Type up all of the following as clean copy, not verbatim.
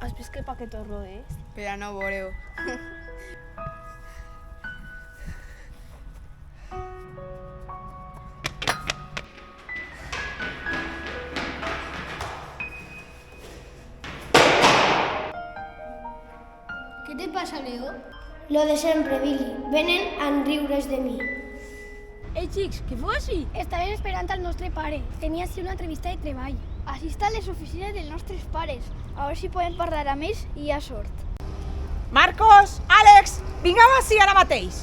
Has vist que paquetorro és? Però no veureu. ¿Qué te pasa, Leo? Lo de sempre, Billy. Venen a riure's de mi. Ei, xics, què feu així? Estàvem esperant al nostre pare. Tenia així una entrevista de treball. Així estan les oficines dels nostres pares. A veure si podem parlar amb ells i hi ha sort. Marcos, Àlex, vingueu ací ara mateix.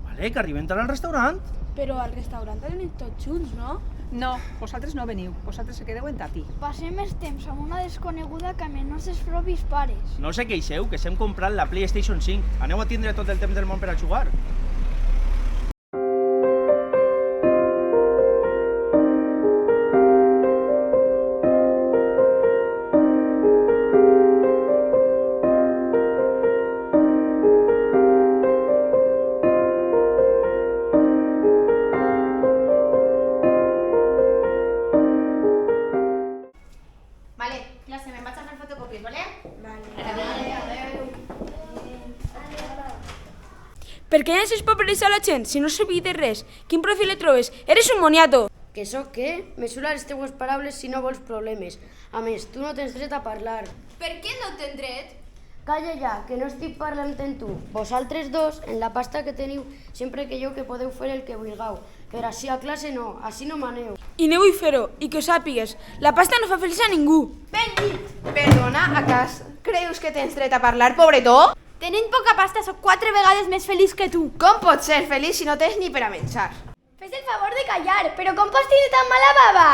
Vale, que arribem tant al restaurant. Però al restaurant anem tots junts, no? No, vosaltres no veniu, vosaltres se quedeu en tati. Passem més temps amb una desconeguda que amb els nostres propis pares. No sé queixeu, que s'hem comprat la PlayStation 5. Aneu a tindre tot el temps del món per a jugar. Per què llences paperes a la gent si no sabia de res? Quin profil et trobes? Eres un moniato! Que sóc què? Mesura les teues paraules si no vols problemes. A més, tu no tens dret a parlar. Per què no tens dret? Calla ja, que no estic parlant amb tu. Vosaltres dos, en la pasta que teniu, sempre que jo que podeu fer el que vulgueu. Però així a classe no, així no maneu. I no vull fer-ho, i que ho sàpigues. La pasta no fa feliç a ningú. Ben dit! Perdona, a cas creus que tens dret a parlar, pobretó? Tenint poca pasta, sóc 4 vegades més feliç que tu. Com pots ser feliç si no tens ni per a menjar? Fes el favor de callar, però com pots tenir tan mala baba?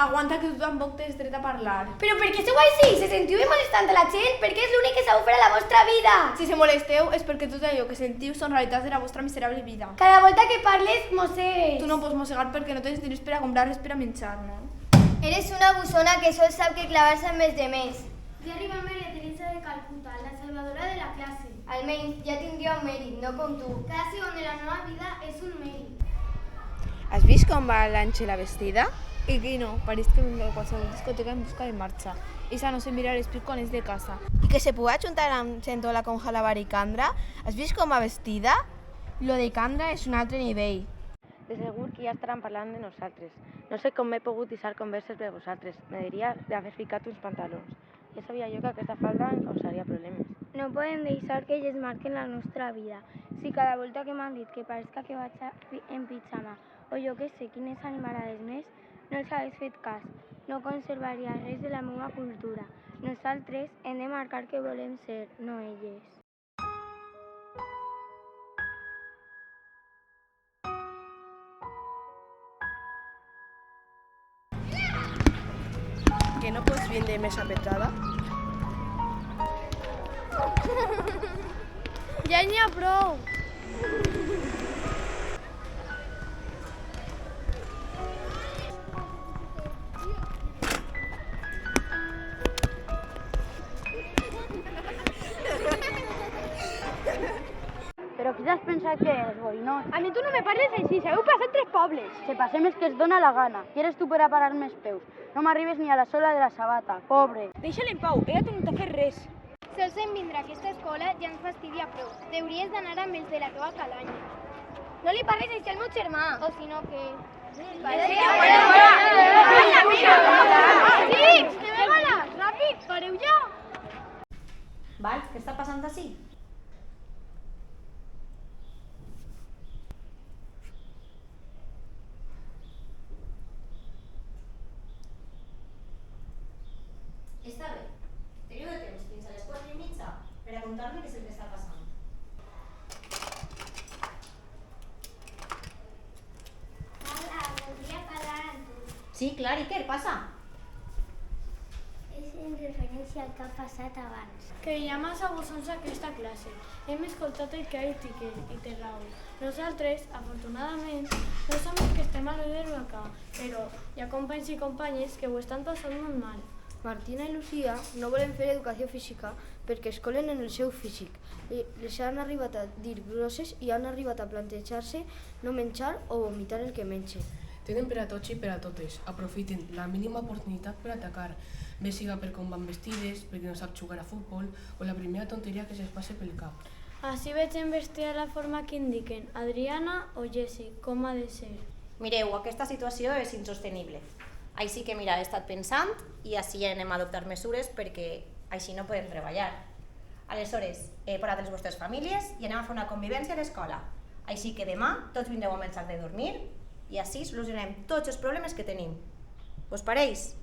Aguanta que tu tampoc tens dret a parlar. Però per què sou així? Se sentiu molestant a la gent? Perquè és l'únic que sabeu fer a la vostra vida. Si se molesteu és perquè tot allò que sentiu són realitats de la vostra miserable vida. Cada volta que parles, mossegues. Tu no pots mossegar perquè no tens diners per a comprar res per a menjar, no? Eres una bussona que sols sap que clavar-se amb els demés. Ja arriba Maria Teresa de Calcuta, la salvadora de la classe. Almenys ja tindria un mèrit, no com tu. Cada segon de la nova vida és un mèrit. Has vist com va l'Àngela vestida? I qui no, pareix que vindrà a qualsevol discoteca en busca de marxa. Esa no se mira l'esprit quan és de casa. I que se pugui ajuntar amb Centola con Jalabar i Candra? Has vist com va vestida? Lo de Candra és un altre nivell. De segur que ja estaran parlant de nosaltres. No sé com m'he pogut deixar converses per vosaltres. Me diria d'haver ficat uns pantalons. Ja sabia jo que aquesta falda em causaria problemes. No podem deixar que ells marquen la nostra vida. Si cada volta que m'han dit que parezca que vaig en pijama o jo que sé quines animalades més, no els hagués fet cas. No conservaria res de la meva cultura. Nosaltres hem de marcar que volem ser, no elles. Que no pots vindre més apretada? Ja n'hi ha prou. Però qui t'has pensat que és, borinot? A mi tu no me parles així, sabeu passar 3 pobles. Se passem els que es dona la gana. Qui eres tu per a parar-me els peus? No m'arribes ni a la sola de la sabata, pobre. Deixa-la en pau, ella no t'ha fet res. Sols en vindre a aquesta escola ja ens fastidia prou. Hauries d'anar amb els de la teva calanya. No li parles així al meu germà. O si no, què? Xics, que me ganes! Ràpid, pareu ja! Vals, què està passant així? Està bé. Teniu de temps fins a les 4:30 per a contar-me què és el que està passant. Hola, voldria parlar amb tu. Sí, clar, Iker, passa. És en referència al que ha passat abans. Que hi ha massa bessons a aquesta classe. Hem escoltat el que ha dit Iker i té raó. Nosaltres, afortunadament, no som els que estem a l'Euroca, però hi ha companys i companyes que ho estan passant molt mal. Martina i Lucía no volen fer educació física perquè es colen en el seu físic. Les han arribat a dir grosses i han arribat a plantejar-se no menjar o vomitar el que mengen. Tenen per a tots i per a totes. Aprofiten la mínima oportunitat per atacar, bé siga per com van vestides, perquè no sap jugar a futbol o la primera tonteria que se'ls passe pel cap. Així veig en vestir la forma que indiquen Adriana o Jessi, com ha de ser. Mireu, aquesta situació és insostenible. Així que mira, he estat pensant i així anem a adoptar mesures perquè així no podem treballar. Aleshores, he parat les vostres famílies i anem a fer una convivència a l'escola. Així que demà tots vindreu amb el sac de dormir i així solucionem tots els problemes que tenim. Us pareix?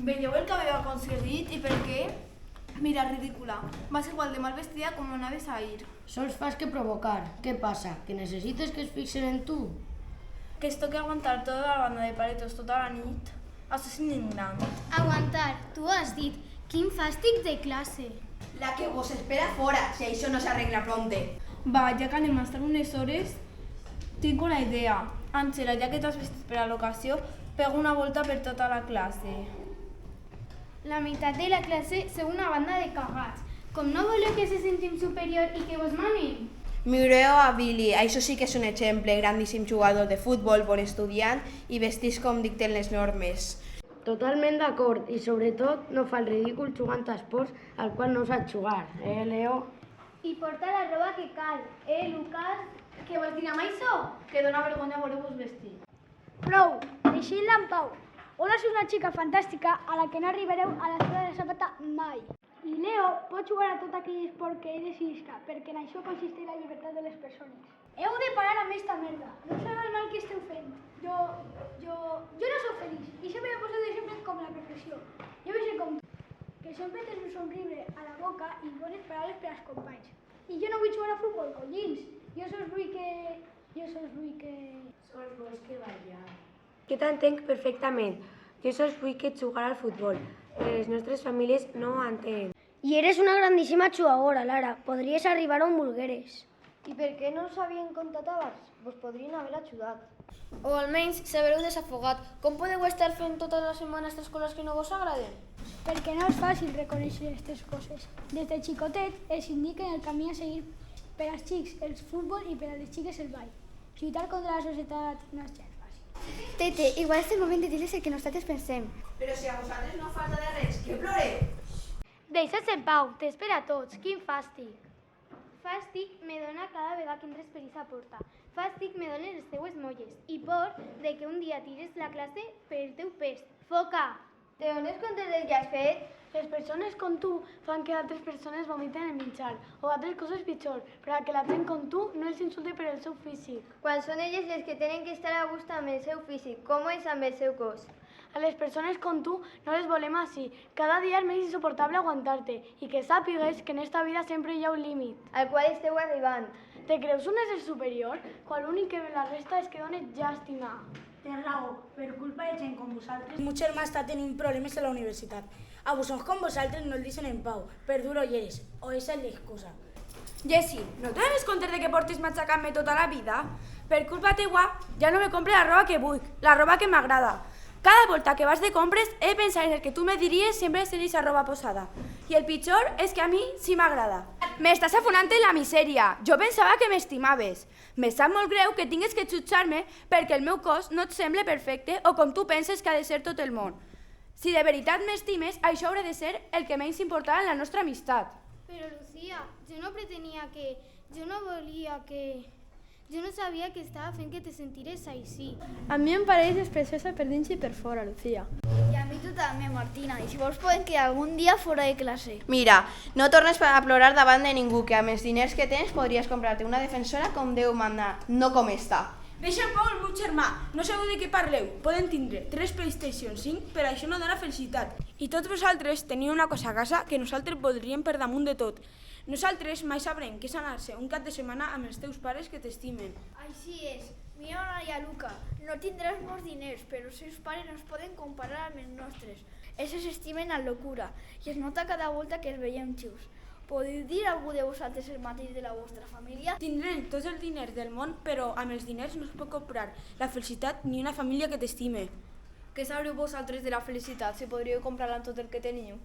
Veieu el que havia aconseguit i per què? Mira, ridícula. Vas igual de mal vestida com anaves a ir. Sols fas que provocar. Què passa? Que necessites que es fixen en tu? Que es toqui aguantar tota la banda de paletos tota la nit. Això és indignant. Aguantar, tu has dit. Quin fàstic de classe. La que vos espera fora, si això no s'arregla pronte. Va, ja que anem a estar unes hores, tinc una idea. Àngela, ja que t'has vestit per a l'ocasió, pega una volta per tota la classe. La meitat de la classe sou una banda de cagats. Com no voleu que se sentim superior i que vos manen? Mireu a Billy, això sí que és un exemple, grandíssim jugador de futbol, bon estudiant i vestits com dicten les normes. Totalment d'acord, i sobretot no fa el ridícul jugant a esports al qual no sap jugar, Leo? I porta la roba que cal, Lucas? Que vols dir amb això? Que dona vergonya voler-vos vestir. Prou, deixeu-la en pau. Hola, soy una chica fantàstica a la que no arribareu a la escola de Zapata mai. I Leo pot jugar a tot aquell esport que ell decidisca, perquè en això consisteix la llibertat de les persones. Heu de parar amb esta merda. No sabeu el mal que esteu fent. Jo no sóc feliç i sempre me poseu d'exemple com la perfecció. Jo vull ser com tu, que sempre tens un somriure a la boca i bones paraules per als companys. I jo no vull jugar a futbol, collins. Jo sols vull que... Sols vols que ballar. Jo t'entenc perfectament. Jo sols vull que jugar al futbol. Les nostres famílies no ho entenen. I eres una grandíssima jugadora, Lara. Podries arribar on volgueres. I per què no us havien contat abans? Vos podrien haver ajudat. O almenys s'havereu desafogat. Com podeu estar fent totes les setmanes tres coses que no vos agraden? Perquè no és fàcil reconèixer aquestes coses. Des de xicotet els indiquen el camí a seguir per als xics el futbol i per a les xiques el ball. Lluitar contra la societat no és gens fàcil. Tete, igual és el moment de dir-les el que nosaltres pensem. Però si a vosaltres no falta de res, que ploreu? Deixa'ls en pau, t'espera a tots. Quin fàstic. Fàstic me dona cada vegada que entres per aquesta porta. Fàstic me donen les teues molles. I por de que un dia tires la classe per el teu pes. Foca! Te dones compte del que has fet? Les persones com tu fan que altres persones vomiten el menjar o altres coses pitjor, però que la gent com tu no els insulti per el seu físic. Quan són elles les que tenen que estar a gust amb el seu físic, com és amb el seu cos? A les persones com tu no les volem així. Cada dia és més insuportable aguantar-te i que sàpigues que en esta vida sempre hi ha un límit. Al qual esteu arribant. Te creus un ésser superior quan l'únic que ve la resta és que dones llàstima. Tens raó, per culpa de gent com vosaltres, mon germà està tenint problemes a la universitat. A bosons com vosaltres no el deixen en pau, per dur ulleres, o esa és l'excusa. Jessi, no te dones compte de que portes matxacant-me tota la vida? Per culpa teua, ja no me compre la roba que vull, la roba que m'agrada. Cada volta que vas de compres he de pensar en el que tu me diries sempre ser aquesta roba posada. I el pitjor és que a mi sí m'agrada. M'estàs afonant en la misèria. Jo pensava que m'estimaves. Me sap molt greu que tingues que jutjar-me perquè el meu cos no et sembla perfecte o com tu penses que ha de ser tot el món. Si de veritat m'estimes, això haurà de ser el que menys importarà en la nostra amistat. Però, Lucía, jo no pretenia que... Jo no volia que... Jo no sabia que estava fent que te sentires així. A mi em pareix preciosa per dins i per fora, Lucía. I a mi tu també, Martina. I si vols podem quedar algun dia fora de classe. Mira, no tornes a plorar davant de ningú, que amb els diners que tens podries comprar-te una defensora com Déu mana, no com esta. Deixa en pau el meu germà, no sabeu de què parleu. Poden tindre 3 PlayStation 5, però això no dona felicitat. I tots vosaltres teniu una cosa a casa que nosaltres voldríem per damunt de tot. Nosaltres mai sabrem què és anar-se un cap de setmana amb els teus pares que t'estimen. Així és. Mira una i a Luca. No tindràs molts diners, però els seus pares no es poden comparar amb els nostres. Ells s'estimen amb locura i es nota cada volta que els veiem xius. Podeu dir a algú de vosaltres el mateix de la vostra família? Tindrem tots els diners del món, però amb els diners no es pot comprar la felicitat ni una família que t'estime. Què sabreu vosaltres de la felicitat si podríeu comprar-la amb tot el que teniu?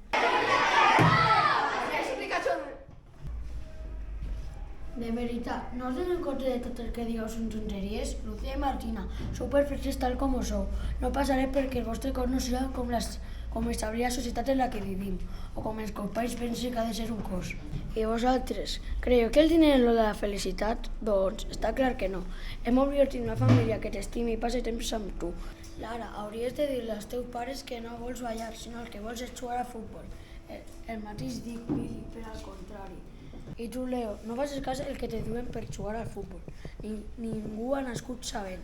De veritat, no us donen compte de tot el que digueu són tonteries? Lucía i Martina, sou perfectes tal com ho sou. No passaré perquè el vostre cos no serà com establir la societat en la que vivim, o com els companys pensen que ha de ser un cos. I vosaltres, creieu que el diner és lo de la felicitat? Doncs està clar que no. És molt millor tenir una família que t'estimi i passi temps amb tu. Lara, hauries de dir-li als teus pares que no vols ballar, sinó el que vols és jugar a futbol. El mateix dic, per al contrari. I tu, Leo, no facis cas el que te diuen per jugar al futbol. Ningú ha nascut sabent.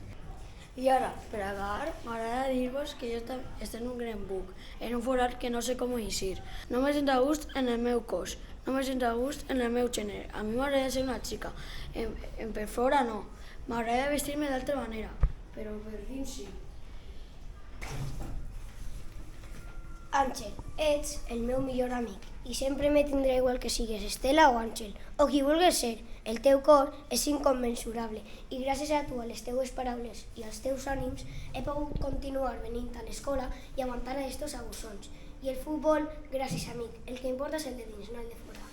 I ara, per acabar, m'agrada dir-vos que jo estic en un gran buc, en un forat que no sé com eixir. No me sento a gust en el meu cos, no me sento a gust en el meu gènere. A mi m'agrada ser una xica, per fora no. M'agrada vestir-me d'altra manera, però per dins sí. Àngel, ets el meu millor amic i sempre me tindrà igual que sigues Estela o Àngel, o qui vulguis ser. El teu cor és incommensurable i gràcies a tu, a les teues paraules i als teus ànims, he pogut continuar venint a l'escola i aguantant a estos abussons. I el futbol, gràcies amic, el que importa és el de dins, no el de fora.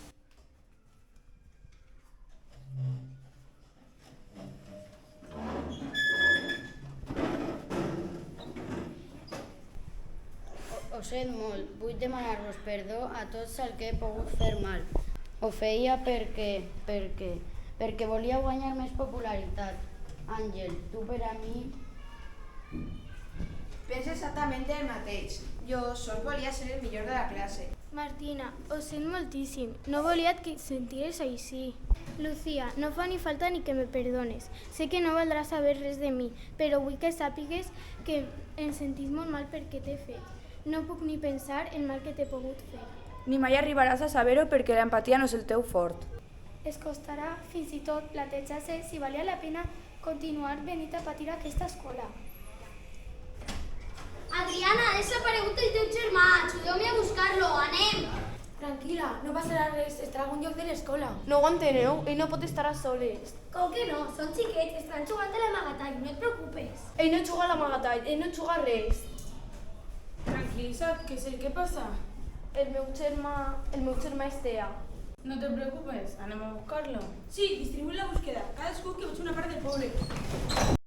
Ho sent molt, vull demanar-vos perdó a tots el que he pogut fer mal. Ho feia perquè volia guanyar més popularitat. Àngel, tu per a mi... Penso exactament el mateix. Jo sol volia ser el millor de la classe. Martina, ho sent moltíssim. No volia que et sentires així. Lucía, no fa ni falta ni que me perdones. Sé que no valdràs saber res de mi, però vull que sàpigues que em sentís molt mal perquè t'he fet. No puc ni pensar el mal que t'he pogut fer. Ni mai arribaràs a saber-ho perquè l'empatia no és el teu fort. Es costarà fins i tot plantejar-se si valia la pena continuar venint a patir a aquesta escola. Adriana, ha desaparegut el teu germà, ajudeu-me a buscar-lo, anem! Tranquil·la, no passarà res, estarà a algun lloc de l'escola. No ho enteneu? Ell no pot estar a soles. Com que no? Són xiquets, estan jugant a l'amagatall, no et preocupes. Ell no juga a l'amagatall, ell no juga res. Tranquil·litza't, què és el que passa? El meu germà és Tea. No te preocupes, anem a buscar-lo. Sí, distribuïm la búsqueda, cadascú que vaig a una part del poble.